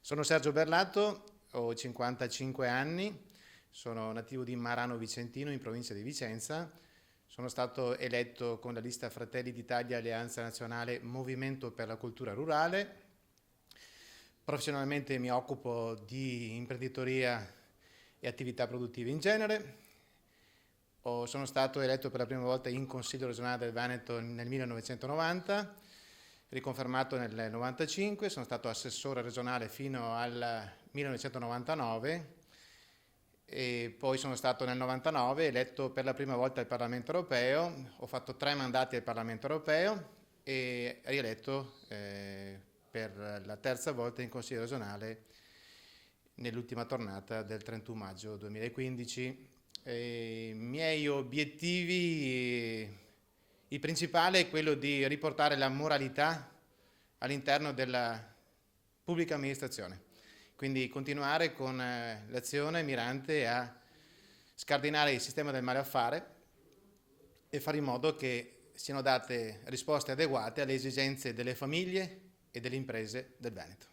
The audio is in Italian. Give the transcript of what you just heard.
Sono Sergio Berlato, ho 55 anni, sono nativo di Marano Vicentino in provincia di Vicenza. Sono stato eletto con la lista Fratelli d'Italia Alleanza Nazionale Movimento per la Cultura Rurale. Professionalmente mi occupo di imprenditoria e attività produttive in genere. Sono stato eletto per la prima volta in Consiglio regionale del Veneto nel 1990, riconfermato nel 95, sono stato assessore regionale fino al 1999 e poi sono stato nel 99 eletto per la prima volta al Parlamento europeo, ho fatto 3 mandati al Parlamento europeo e rieletto per la terza volta in Consiglio regionale nell'ultima tornata del 31 maggio 2015. I miei obiettivi, il principale è quello di riportare la moralità all'interno della pubblica amministrazione, quindi continuare con l'azione mirante a scardinare il sistema del malaffare e fare in modo che siano date risposte adeguate alle esigenze delle famiglie e delle imprese del Veneto.